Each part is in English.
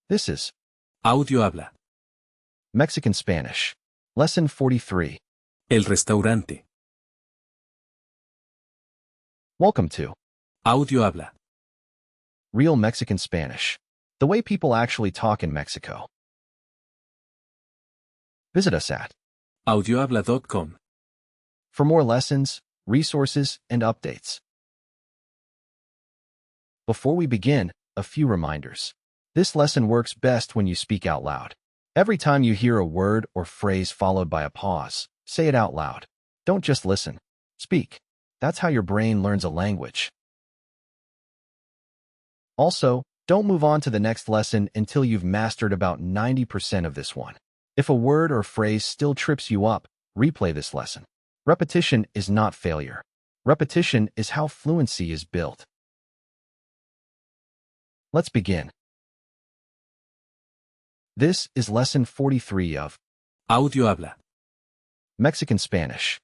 This is AudioHabla. Mexican Spanish. Lesson 43. El restaurante. Welcome to AudioHabla. Real Mexican Spanish. The way people actually talk in Mexico. Visit us at audiohabla.com. for more lessons, resources, and updates. Before we begin, a few reminders. This lesson works best when you speak out loud. Every time you hear a word or phrase followed by a pause, say it out loud. Don't just listen. Speak. That's how your brain learns a language. Also, don't move on to the next lesson until you've mastered about 90% of this one. If a word or phrase still trips you up, replay this lesson. Repetition is not failure. Repetition is how fluency is built. Let's begin. This is lesson 43 of AudioHabla. Mexican Spanish.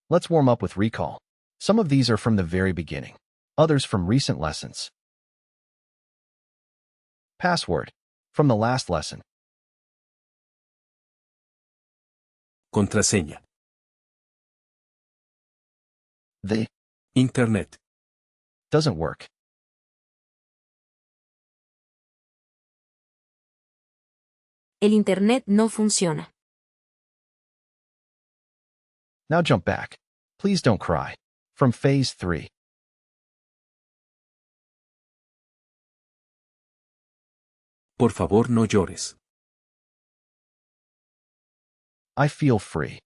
Let's warm up with recall. Some of these are from the very beginning, others from recent lessons. Password, from the last lesson. Contraseña. The Internet. doesn't work. El internet no funciona. Now jump back. Please don't cry. From phase 3. Por favor, no llores. I feel free.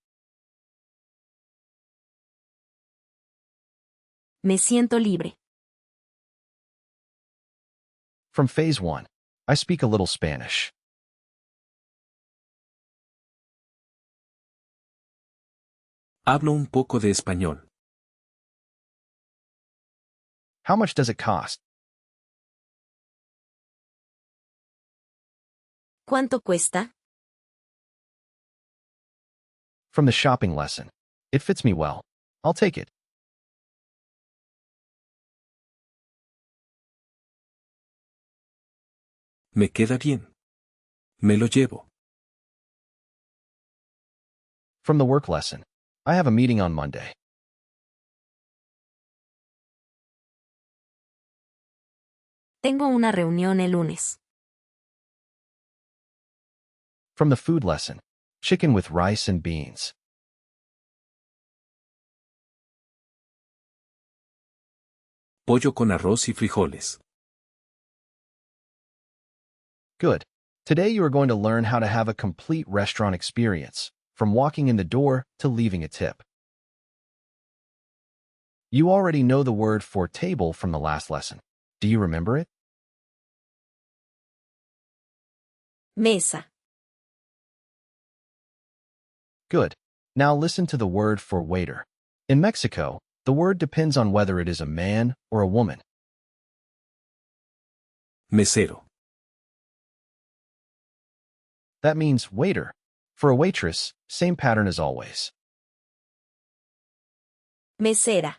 Me siento libre. From phase 1. I speak a little Spanish. Hablo un poco de español. How much does it cost? ¿Cuánto cuesta? From the shopping lesson. It fits me well. I'll take it. Me queda bien. Me lo llevo. From the work lesson. I have a meeting on Monday. Tengo una reunión el lunes. From the food lesson. Chicken with rice and beans. Pollo con arroz y frijoles. Good. Today you are going to learn how to have a complete restaurant experience, from walking in the door to leaving a tip. You already know the word for table from the last lesson. Do you remember it? Mesa. Good. Now listen to the word for waiter. In Mexico, the word depends on whether it is a man or a woman. Mesero. That means waiter. For a waitress, same pattern as always. Mesera.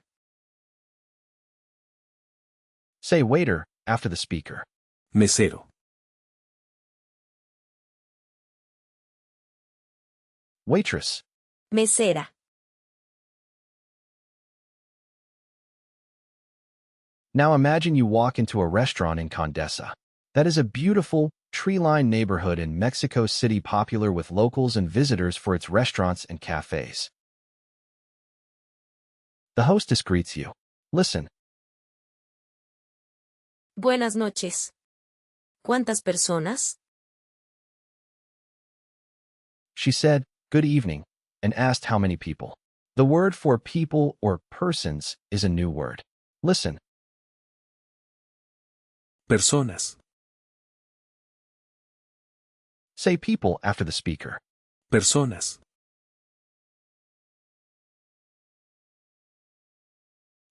Say waiter after the speaker. Mesero. Waitress. Mesera. Now imagine you walk into a restaurant in Condesa. That is a beautiful, tree-lined neighborhood in Mexico City, popular with locals and visitors for its restaurants and cafes. The hostess greets you. Listen. Buenas noches. ¿Cuántas personas? She said, good evening, and asked how many people. The word for people or persons is a new word. Listen. Personas. Say people after the speaker. Personas.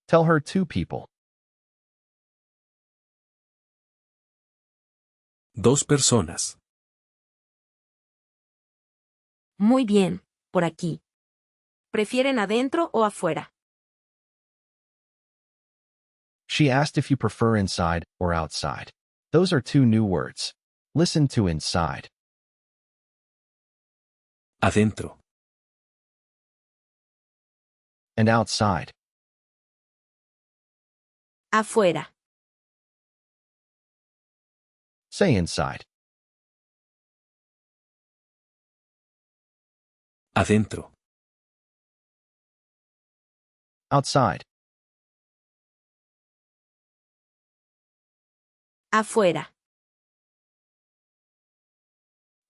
Tell her 2 people. Dos personas. Muy bien, por aquí. ¿Prefieren adentro o afuera? She asked if you prefer inside or outside. Those are two new words. Listen to inside. Adentro. And outside. Afuera. Say inside. Adentro. Outside. Afuera.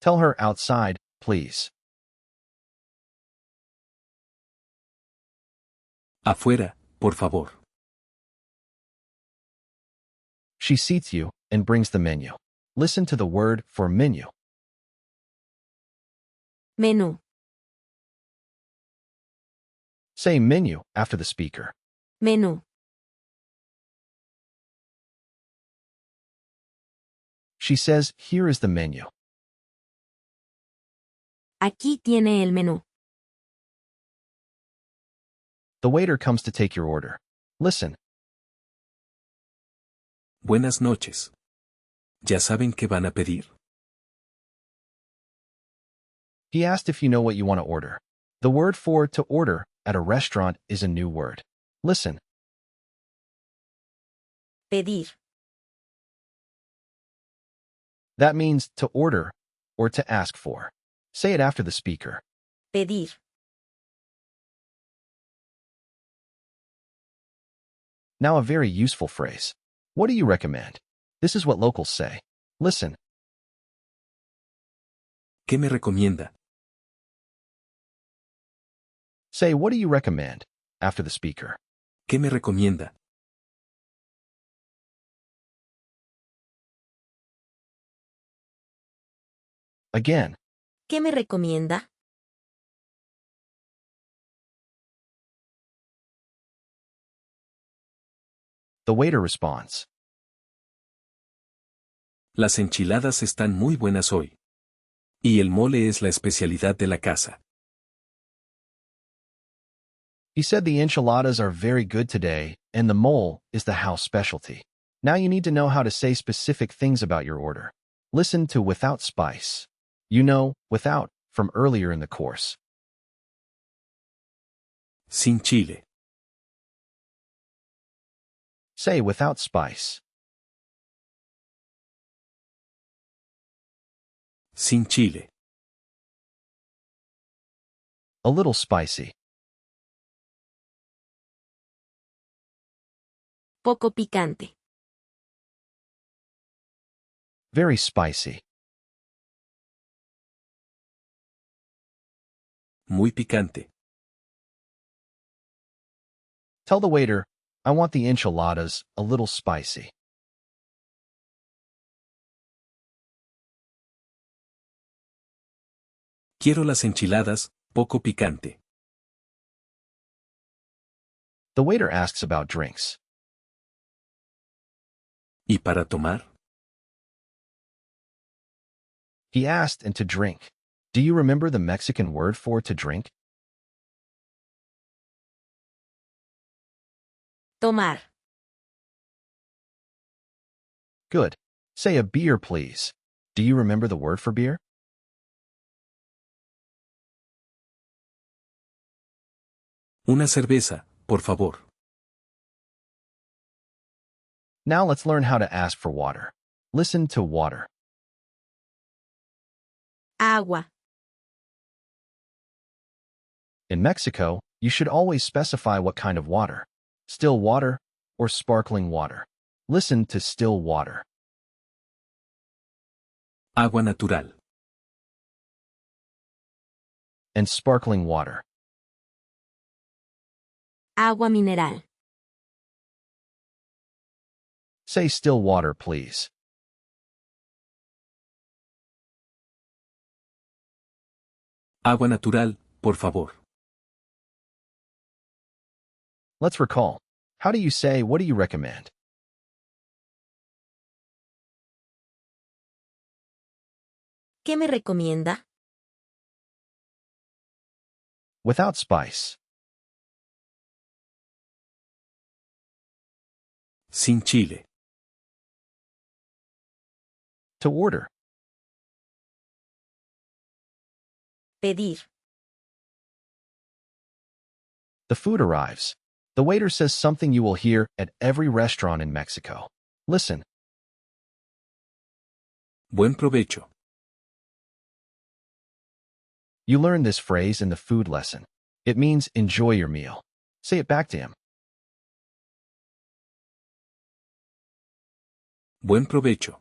Tell her outside, please. Afuera, por favor. She seats you and brings the menu. Listen to the word for menu. Menú. Say menu after the speaker. Menú. She says, here is the menu. Aquí tiene el menú. The waiter comes to take your order. Listen. Buenas noches. ¿Ya saben qué van a pedir? He asked if you know what you want to order. The word for to order at a restaurant is a new word. Listen. Pedir. That means to order or to ask for. Say it after the speaker. Pedir. Now a very useful phrase. What do you recommend? This is what locals say. Listen. ¿Qué me recomienda? Say, what do you recommend? After the speaker. ¿Qué me recomienda? Again. ¿Qué me recomienda? The waiter responds. Las enchiladas están muy buenas hoy. Y el mole es la especialidad de la casa. He said the enchiladas are very good today, and the mole is the house specialty. Now you need to know how to say specific things about your order. Listen to without spice. You know, without, from earlier in the course. Sin chile. Say without spice. Sin chile. A little spicy. Poco picante. Very spicy. Muy picante. Tell the waiter, I want the enchiladas a little spicy. Quiero las enchiladas, poco picante. The waiter asks about drinks. ¿Y para tomar? He asked and to drink. Do you remember the Mexican word for to drink? Tomar. Good. Say a beer, please. Do you remember the word for beer? Una cerveza, por favor. Now let's learn how to ask for water. Listen to water. Agua. In Mexico, you should always specify what kind of water. Still water or sparkling water. Listen to still water. Agua natural. And sparkling water. Agua mineral. Say still water, please. Agua natural, por favor. Let's recall. How do you say, what do you recommend? ¿Qué me recomienda? Without spice. Sin chile. To order. Pedir. The food arrives. The waiter says something you will hear at every restaurant in Mexico. Listen. Buen provecho. You learn this phrase in the food lesson. It means enjoy your meal. Say it back to him. Buen provecho.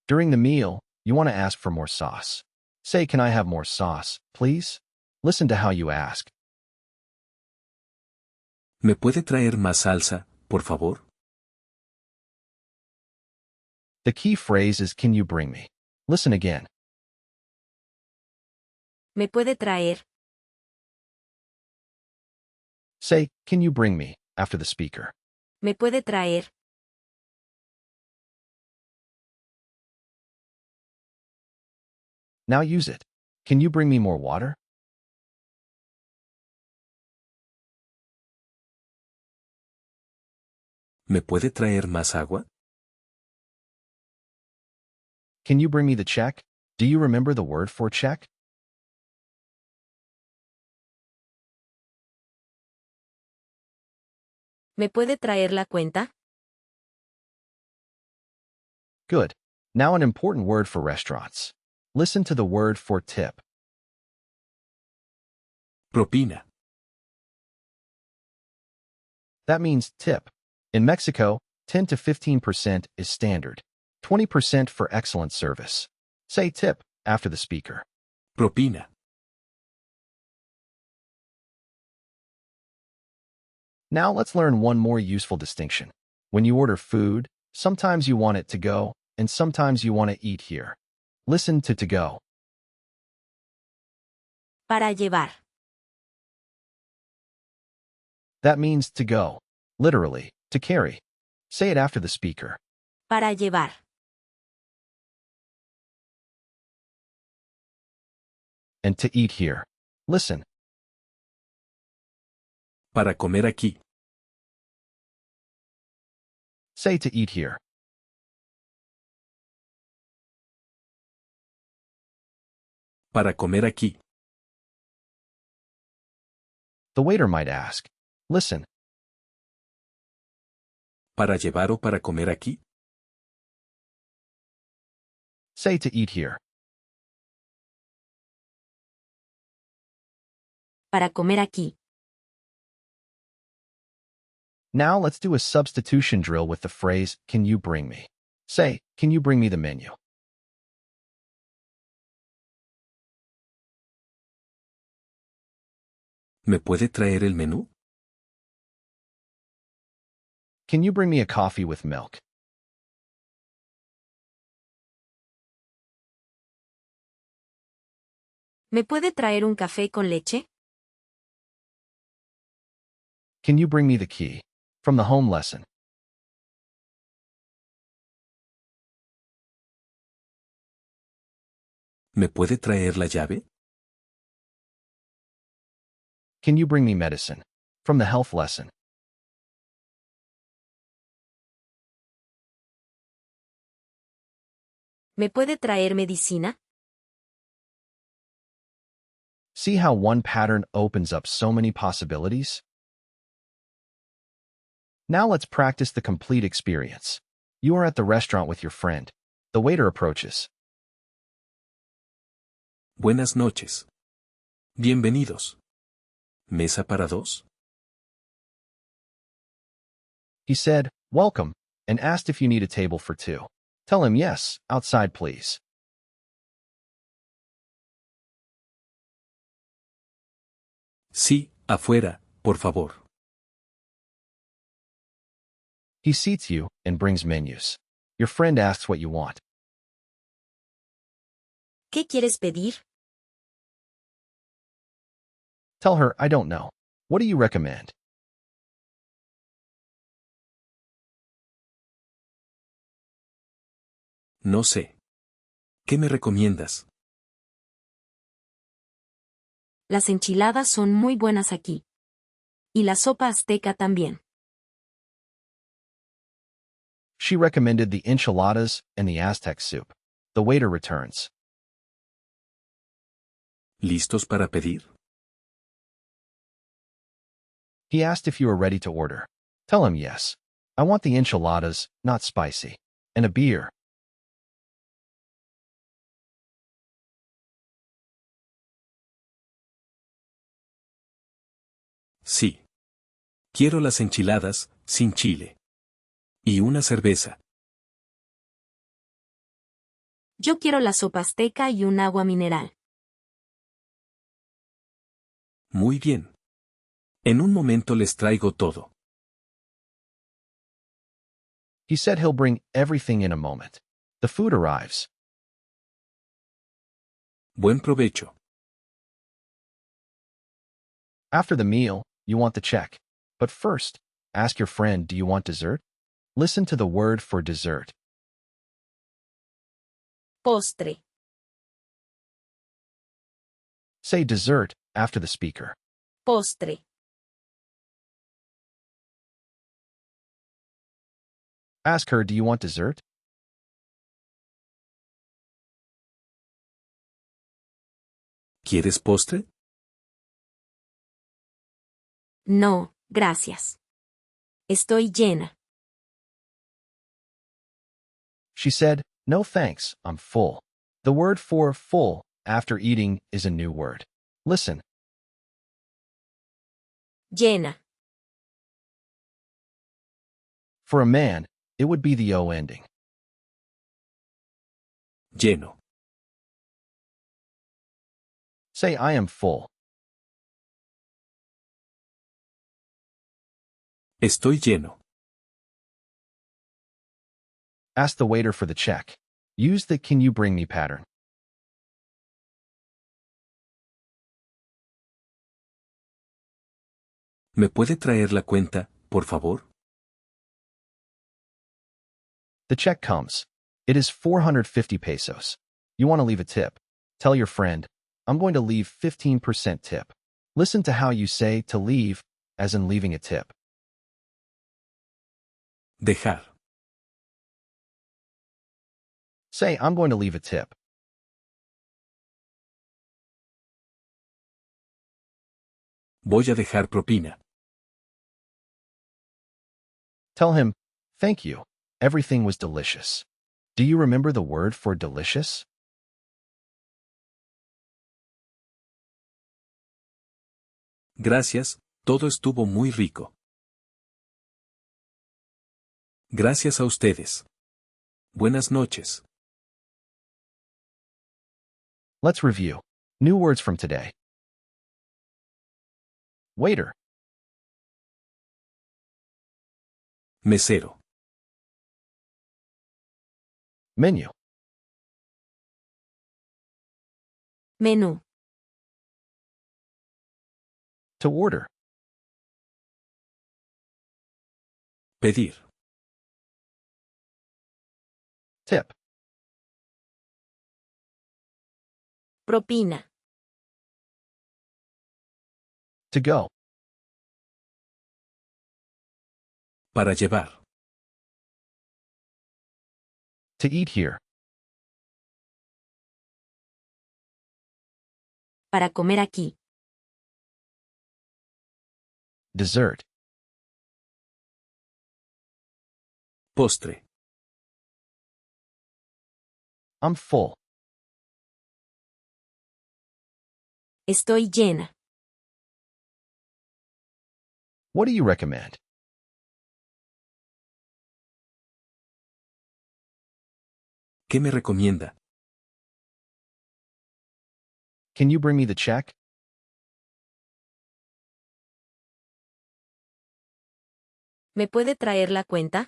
During the meal, you want to ask for more sauce. Say, can I have more sauce, please? Listen to how you ask. ¿Me puede traer más salsa, por favor? The key phrase is can you bring me? Listen again. ¿Me puede traer? Say, can you bring me, after the speaker. ¿Me puede traer? Now use it. Can you bring me more water? ¿Me puede traer más agua? Can you bring me the check? Do you remember the word for check? ¿Me puede traer la cuenta? Good. Now an important word for restaurants. Listen to the word for tip. Propina. That means tip. In Mexico, 10 to 15% is standard. 20% for excellent service. Say tip after the speaker. Propina. Now let's learn one more useful distinction. When you order food, sometimes you want it to go, and sometimes you want to eat here. Listen to go. Para llevar. That means to go. Literally, to carry. Say it after the speaker. Para llevar. And to eat here. Listen. Para comer aquí. Say to eat here. Para comer aquí. The waiter might ask. Listen. ¿Para llevar o para comer aquí? Say to eat here. Para comer aquí. Now let's do a substitution drill with the phrase, can you bring me? Say, can you bring me the menu? ¿Me puede traer el menú? Can you bring me a coffee with milk? ¿Me puede traer un café con leche? Can you bring me the key? From the home lesson. ¿Me puede traer la llave? Can you bring me medicine? From the health lesson. ¿Me puede traer medicina? See how one pattern opens up so many possibilities? Now let's practice the complete experience. You are at the restaurant with your friend. The waiter approaches. Buenas noches. Bienvenidos. ¿Mesa para dos? He said, welcome, and asked if you need a table for two. Tell him yes, outside please. Sí, afuera, por favor. He seats you and brings menus. Your friend asks what you want. ¿Qué quieres pedir? Tell her, I don't know. What do you recommend? No sé. ¿Qué me recomiendas? Las enchiladas son muy buenas aquí. Y la sopa azteca también. She recommended the enchiladas and the Aztec soup. The waiter returns. ¿Listos para pedir? He asked if you were ready to order. Tell him yes. I want the enchiladas, not spicy. And a beer. Sí. Quiero las enchiladas, sin chile. Y una cerveza. Yo quiero la sopa azteca y un agua mineral. Muy bien. En un momento les traigo todo. He said he'll bring everything in a moment. The food arrives. Buen provecho. After the meal, you want the check. But first, ask your friend, do you want dessert? Listen to the word for dessert. Postre. Say dessert after the speaker. Postre. Ask her, do you want dessert? ¿Quieres postre? No, gracias. Estoy llena. She said, no thanks, I'm full. The word for full after eating is a new word. Listen. Llena. For a man, it would be the O ending. Lleno. Say, I am full. Estoy lleno. Ask the waiter for the check. Use the can you bring me pattern. ¿Me puede traer la cuenta, por favor? The check comes. It is 450 pesos. You want to leave a tip. Tell your friend, I'm going to leave 15% tip. Listen to how you say to leave, as in leaving a tip. Dejar. Say, I'm going to leave a tip. Voy a dejar propina. Tell him, thank you. Everything was delicious. Do you remember the word for delicious? Gracias, todo estuvo muy rico. Gracias a ustedes. Buenas noches. Let's review. New words from today. Waiter. Mesero. Menu. Menú. To order. Pedir. Tip. Propina. To go. Para llevar. To eat here. Para comer aquí. Dessert. Postre. I'm full. Estoy llena. What do you recommend? ¿Qué me recomienda? Can you bring me the check? ¿Me puede traer la cuenta?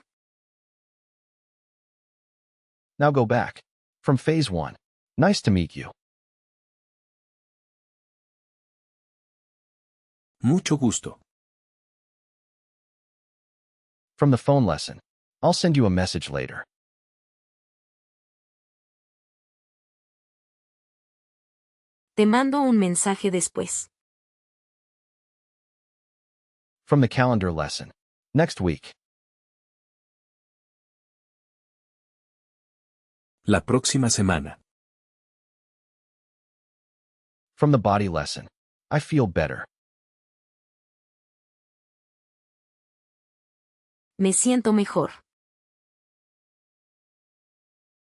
Now go back. From phase 1. Nice to meet you. Mucho gusto. From the phone lesson. I'll send you a message later. Te mando un mensaje después. From the calendar lesson. Next week. La próxima semana. From the body lesson. I feel better. Me siento mejor.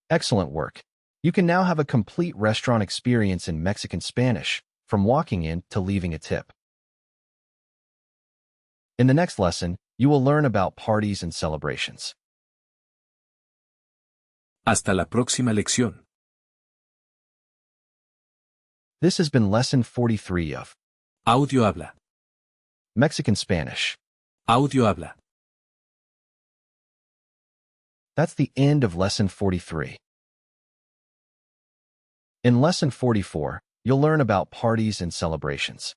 Excellent work. You can now have a complete restaurant experience in Mexican Spanish, from walking in to leaving a tip. In the next lesson, you will learn about parties and celebrations. Hasta la próxima lección. This has been Lesson 43 of AudioHabla. Mexican Spanish. AudioHabla. That's the end of Lesson 43. In Lesson 44, you'll learn about parties and celebrations.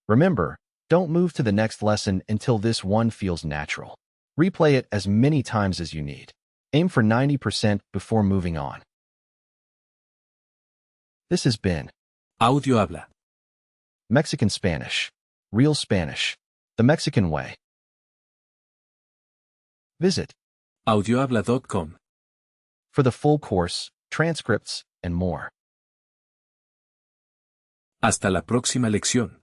Remember, don't move to the next lesson until this one feels natural. Replay it as many times as you need. Aim for 90% before moving on. This has been AudioHabla. Mexican Spanish. Real Spanish. The Mexican way. Visit audiohabla.com. for the full course, transcripts, and more. Hasta la próxima lección.